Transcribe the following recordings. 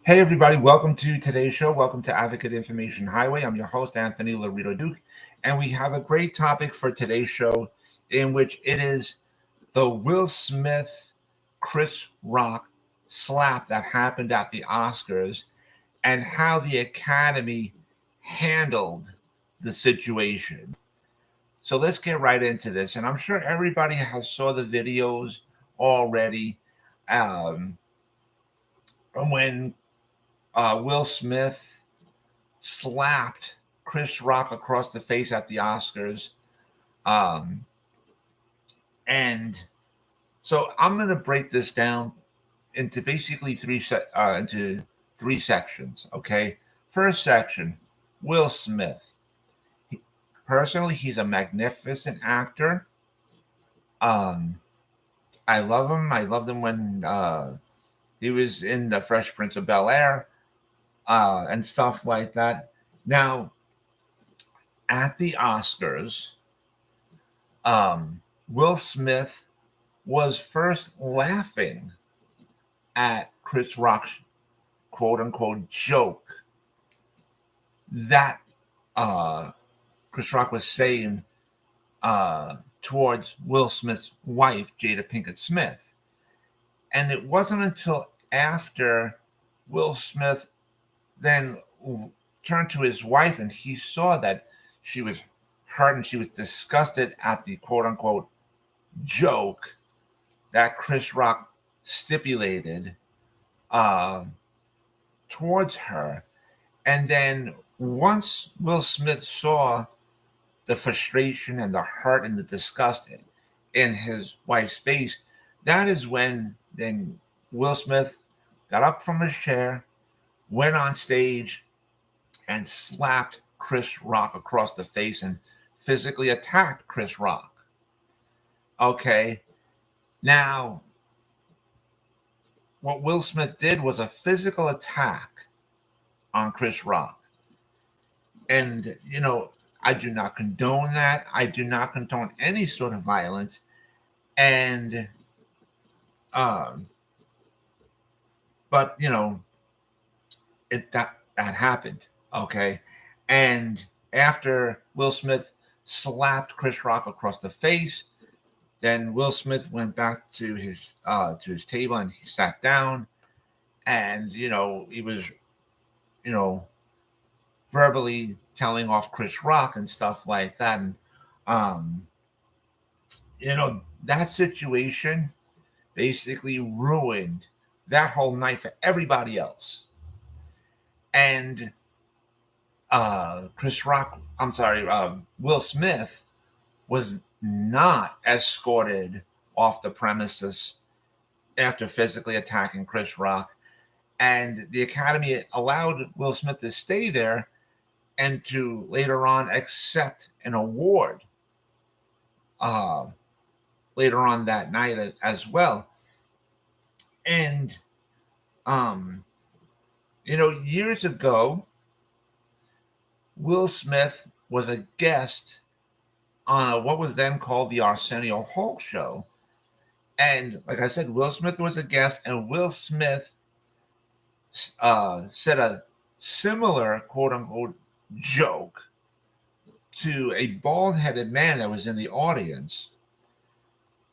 Hey, everybody, welcome to today's show. Welcome to Advocate Information Highway. I'm your host, Anthony Lorito-Duke, and we have a great topic for today's show in which it is the Will Smith Chris Rock slap that happened at the Oscars and how the Academy handled the situation. So let's get right into this. And I'm sure everybody has saw the videos already. Um, when Will Smith slapped Chris Rock across the face at the Oscars. Um, and so I'm going to break this down into basically three sections. Okay. First section, Will Smith. Personally, he's a magnificent actor. I love him. I loved him when he was in The Fresh Prince of Bel-Air. And stuff like that. Now, at the Oscars, Will Smith was first laughing at Chris Rock's quote unquote joke that Chris Rock was saying towards Will Smith's wife, Jada Pinkett Smith. And it wasn't until after Will Smith then turned to his wife and he saw that she was hurt and she was disgusted at the quote unquote joke that Chris Rock stipulated towards her. And then once Will Smith saw the frustration and the hurt and the disgust in his wife's face, that is when then Will Smith got up from his chair, went on stage and slapped Chris Rock across the face and physically attacked Chris Rock. Okay. Now, what Will Smith did was a physical attack on Chris Rock. And, I do not condone that. I do not condone any sort of violence. And, but, that happened, okay? And after Will Smith slapped Chris Rock across the face, then Will Smith went back to his table and he sat down, and he was verbally telling off Chris Rock and stuff like that, and that situation basically ruined that whole night for everybody else. And Will Smith was not escorted off the premises after physically attacking Chris Rock. And the Academy allowed Will Smith to stay there and to later on accept an award later on that night as well. And, years ago, Will Smith was a guest on what was then called the Arsenio Hall Show. And like I said, Will Smith was a guest, and Will Smith said a similar quote-unquote joke to a bald-headed man that was in the audience.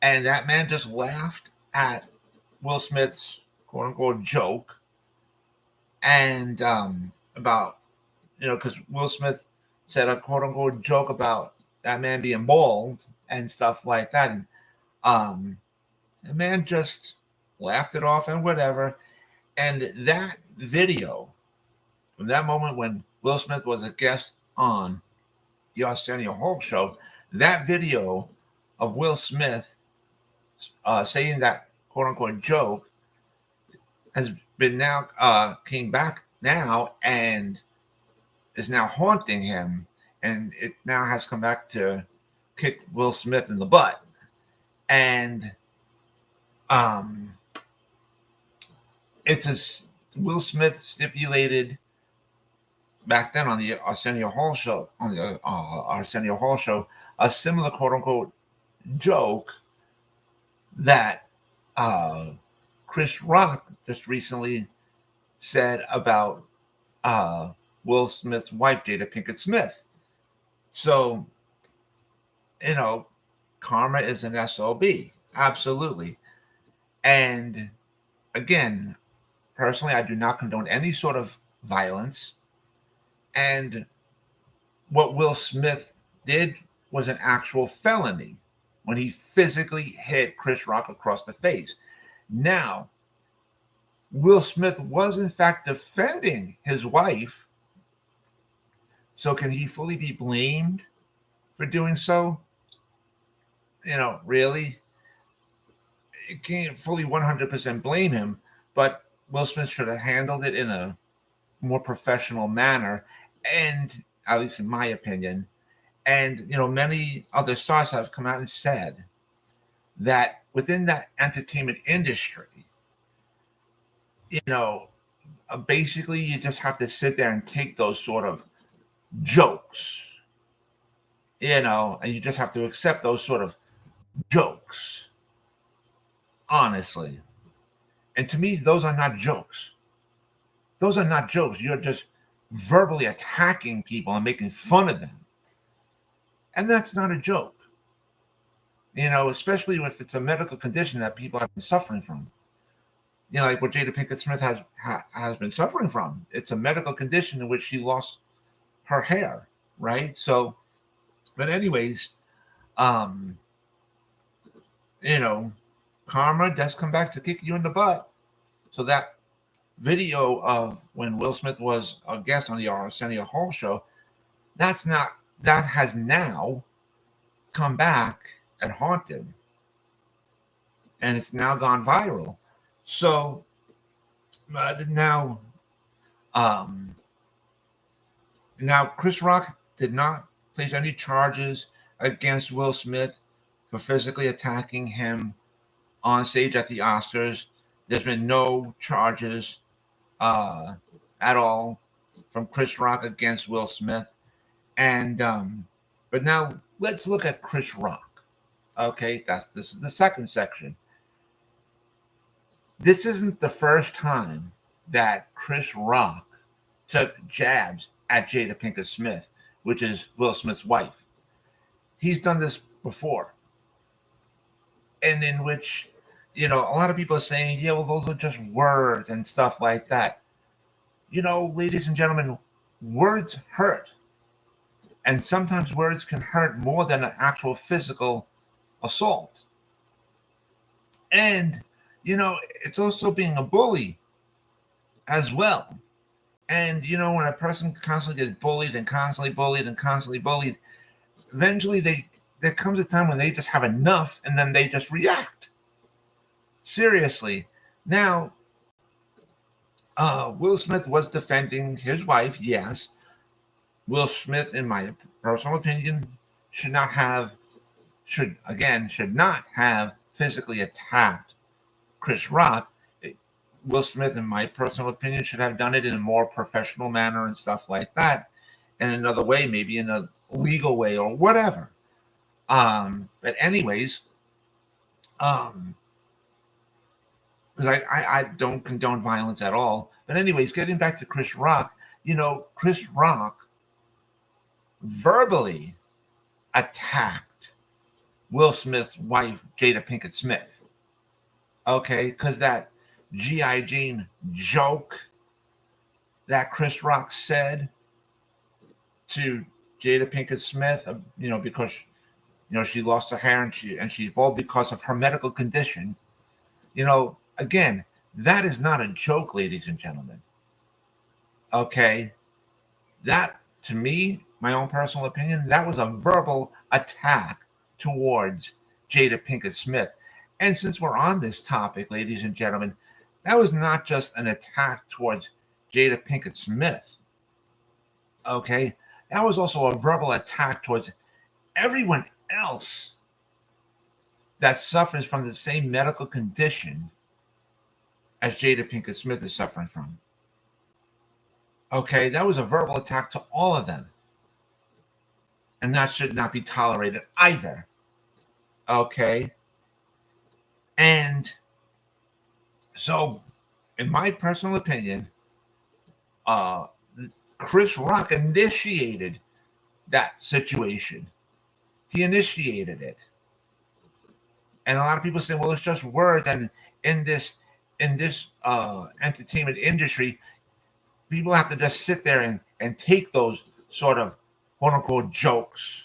And that man just laughed at Will Smith's quote-unquote joke. And about, because Will Smith said a quote-unquote joke about that man being bald and stuff like that. And the man just laughed it off and whatever. And that video, from that moment when Will Smith was a guest on the Arsenio Hall Show, that video of Will Smith saying that quote-unquote joke has been now, came back now and is now haunting him. And it now has come back to kick Will Smith in the butt. And Will Smith stipulated back then on the Arsenio Hall Show, a similar quote unquote joke that Chris Rock just recently said about Will Smith's wife, Jada Pinkett Smith. So, you know, karma is an SOB. Absolutely. And again, personally, I do not condone any sort of violence. And what Will Smith did was an actual felony when he physically hit Chris Rock across the face. Now, Will Smith was in fact defending his wife. So can he fully be blamed for doing so? Really? You can't fully 100% blame him, but Will Smith should have handled it in a more professional manner. And at least in my opinion, and many other stars have come out and said that within that entertainment industry, basically you just have to sit there and take those sort of jokes, and you just have to accept those sort of jokes, honestly. And to me, those are not jokes. Those are not jokes. You're just verbally attacking people and making fun of them. And that's not a joke, especially if it's a medical condition that people have been suffering from. Like what Jada Pinkett Smith has been suffering from. It's a medical condition in which she lost her hair, right? So, but anyways, karma does come back to kick you in the butt. So that video of when Will Smith was a guest on the AIH Show, that has now come back and haunted, and it's now gone viral. So now Chris Rock did not place any charges against Will Smith for physically attacking him on stage at the Oscars. There's been no charges at all from Chris Rock against Will Smith. And but now let's look at Chris Rock. Okay, this is the second section. This isn't the first time that Chris Rock took jabs at Jada Pinkett Smith, which is Will Smith's wife. He's done this before. And in which, a lot of people are saying, yeah, well, those are just words and stuff like that. Ladies and gentlemen, words hurt. And sometimes words can hurt more than an actual physical assault. And, it's also being a bully as well. And, when a person constantly gets bullied and constantly bullied and constantly bullied, eventually there comes a time when they just have enough and then they just react. Seriously. Now, Will Smith was defending his wife, yes. Will Smith, in my personal opinion, should not have physically attacked Chris Rock. Will Smith, in my personal opinion, should have done it in a more professional manner and stuff like that. In another way, maybe in a legal way or whatever. But anyways, because I don't condone violence at all. But anyways, getting back to Chris Rock, Chris Rock verbally attacked Will Smith's wife, Jada Pinkett Smith. Okay, because that G.I. Jane joke that Chris Rock said to Jada Pinkett Smith, because she lost her hair and she's bald because of her medical condition. Again, that is not a joke, ladies and gentlemen. Okay, that to me, my own personal opinion, that was a verbal attack towards Jada Pinkett Smith. And since we're on this topic, ladies and gentlemen, that was not just an attack towards Jada Pinkett Smith. Okay, that was also a verbal attack towards everyone else that suffers from the same medical condition as Jada Pinkett Smith is suffering from. Okay, that was a verbal attack to all of them. And that should not be tolerated either. Okay. And so, in my personal opinion, uh, Chris Rock initiated that situation. He initiated it. And a lot of people say, well, it's just words. And in this entertainment industry, people have to just sit there and take those sort of quote unquote jokes.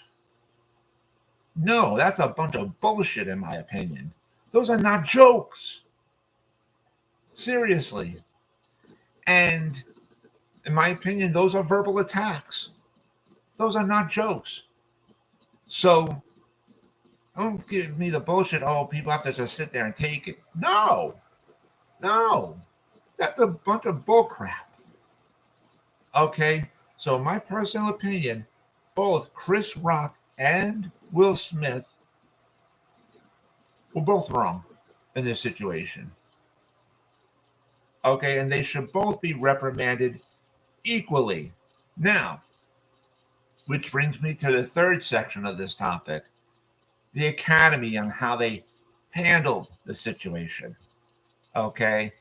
No, that's a bunch of bullshit, in my opinion. Those are not jokes. Seriously. And in my opinion, those are verbal attacks. Those are not jokes. So don't give me the bullshit. Oh, people have to just sit there and take it. No. That's a bunch of bullcrap. Okay. So my personal opinion, both Chris Rock and Will Smith were both wrong in this situation. Okay, and they should both be reprimanded equally. Now, which brings me to the third section of this topic, the Academy and how they handled the situation. Okay,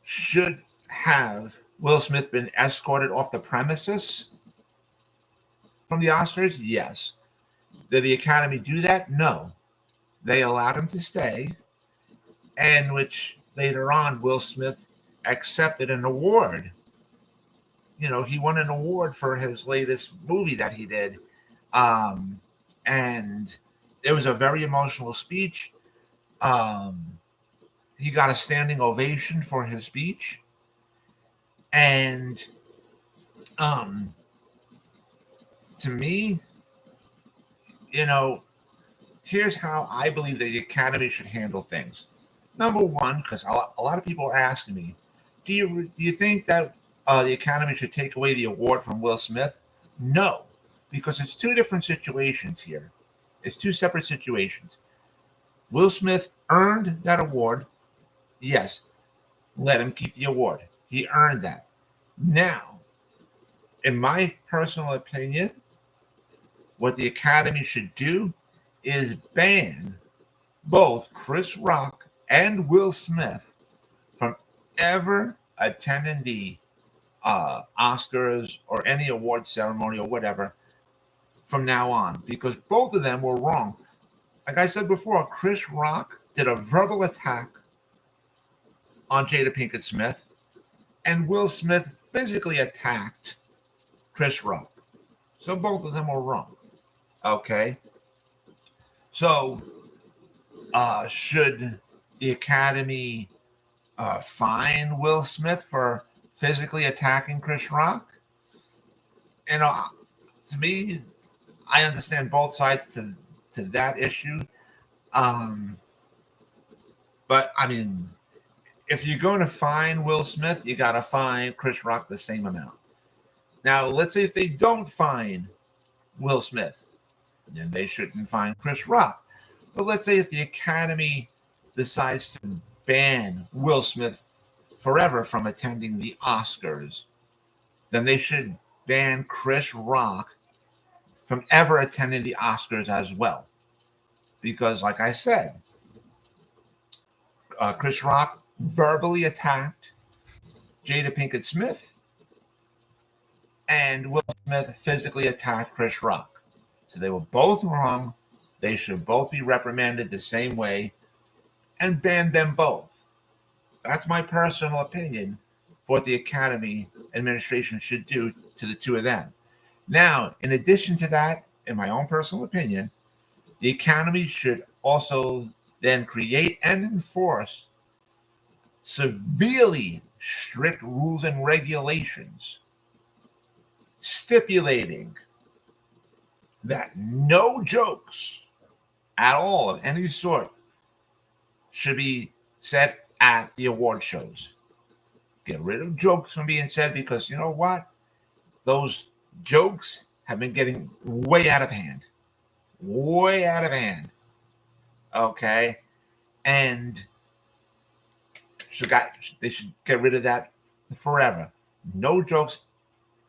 should have Will Smith been escorted off the premises from the Oscars? Yes. Did the Academy do that? No. They allowed him to stay, and which later on Will Smith accepted an award. You know, he won an award for his latest movie that he did. And it was a very emotional speech. He got a standing ovation for his speech. And to me, you know, here's how I believe the Academy should handle things. Number one, because a lot of people are asking me, do you think that the Academy should take away the award from Will Smith? No, because it's two different situations here. It's two separate situations. Will Smith earned that award. Yes, let him keep the award. He earned that. Now, in my personal opinion, what the Academy should do is ban both Chris Rock and Will Smith from ever attending the Oscars or any award ceremony or whatever from now on, because both of them were wrong. Like I said before, Chris Rock did a verbal attack on Jada Pinkett Smith, and Will Smith physically attacked Chris Rock. So both of them were wrong. Okay. So should the Academy fine Will Smith for physically attacking Chris Rock? You know, to me, I understand both sides to that issue. But I mean, if you're going to fine Will Smith, you got to fine Chris Rock the same amount. Now, let's say if they don't fine Will Smith, then they shouldn't fine Chris Rock. But let's say if the Academy decides to ban Will Smith forever from attending the Oscars, then they should ban Chris Rock from ever attending the Oscars as well. Because, like I said, Chris Rock verbally attacked Jada Pinkett Smith, and Will Smith physically attacked Chris Rock. So they were both wrong. They should both be reprimanded the same way and ban them both. That's my personal opinion for what the Academy administration should do to the two of them. Now, in addition to that, in my own personal opinion, the Academy should also then create and enforce severely strict rules and regulations stipulating that no jokes at all of any sort should be said at the award shows. Get rid of jokes from being said, because you know what? Those jokes have been getting way out of hand. Way out of hand. Okay? And they should get rid of that forever. No jokes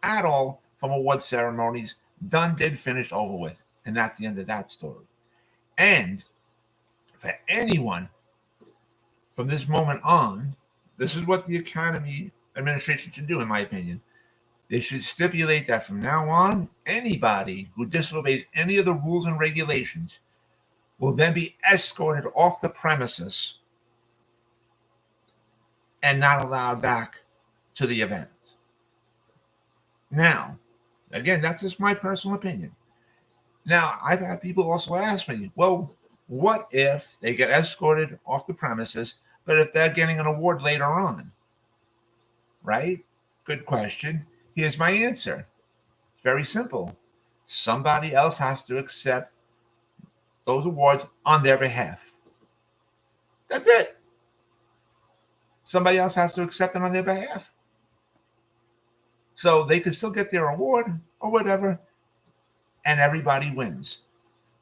at all from award ceremonies. Done, did, finished, over with. And that's the end of that story. And for anyone from this moment on, this is what the Academy administration should do, in my opinion. They should stipulate that from now on, anybody who disobeys any of the rules and regulations will then be escorted off the premises and not allowed back to the event. Now, again, that's just my personal opinion. Now, I've had people also ask me, well, what if they get escorted off the premises, but if they're getting an award later on? Right? Good question. Here's my answer. It's very simple. Somebody else has to accept those awards on their behalf. That's it. Somebody else has to accept it on their behalf. So they can still get their award or whatever, and everybody wins.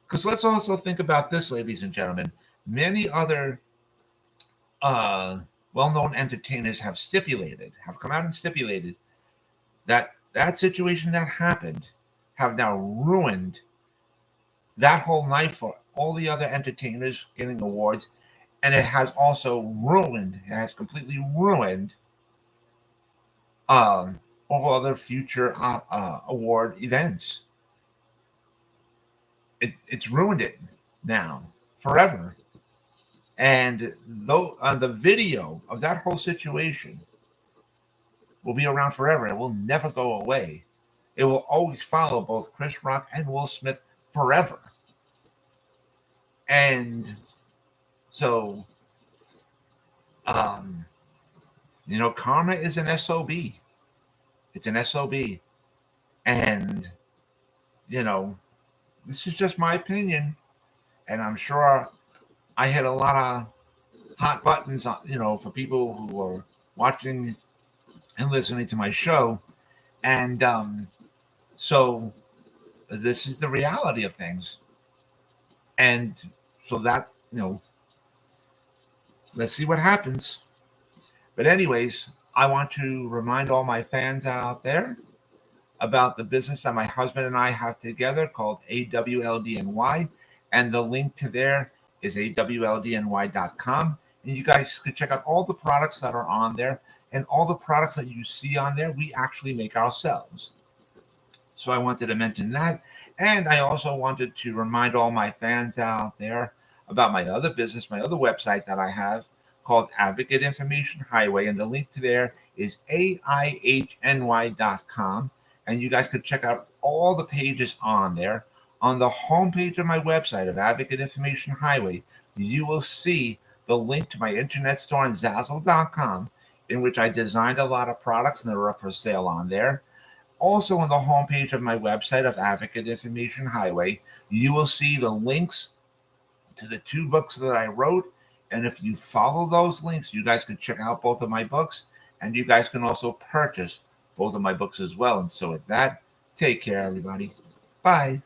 Because let's also think about this, ladies and gentlemen. Many other well-known entertainers have come out and stipulated that situation that happened have now ruined that whole night for all the other entertainers getting awards, and it has completely ruined all other future award events. It's ruined it now forever. And though the video of that whole situation will be around forever, it will never go away. It will always follow both Chris Rock and Will Smith forever. And so, karma is an SOB. It's an SOB. And, this is just my opinion. And I'm sure I hit a lot of hot buttons, for people who are watching and listening to my show. And so this is the reality of things. And so that, let's see what happens. But anyways, I want to remind all my fans out there about the business that my husband and I have together called AWLDNY. And the link to there is awldny.com. And you guys can check out all the products that are on there. And all the products that you see on there, we actually make ourselves. So I wanted to mention that. And I also wanted to remind all my fans out there about my other business, my other website that I have called Advocate Information Highway. And the link to there is AIHNY.com. And you guys could check out all the pages on there. On the homepage of my website of Advocate Information Highway, you will see the link to my internet store on Zazzle.com, in which I designed a lot of products and they're up for sale on there. Also on the homepage of my website of Advocate Information Highway, you will see the links to the 2 books that I wrote. And if you follow those links, you guys can check out both of my books, and you guys can also purchase both of my books as well. And so with that, take care, everybody. Bye.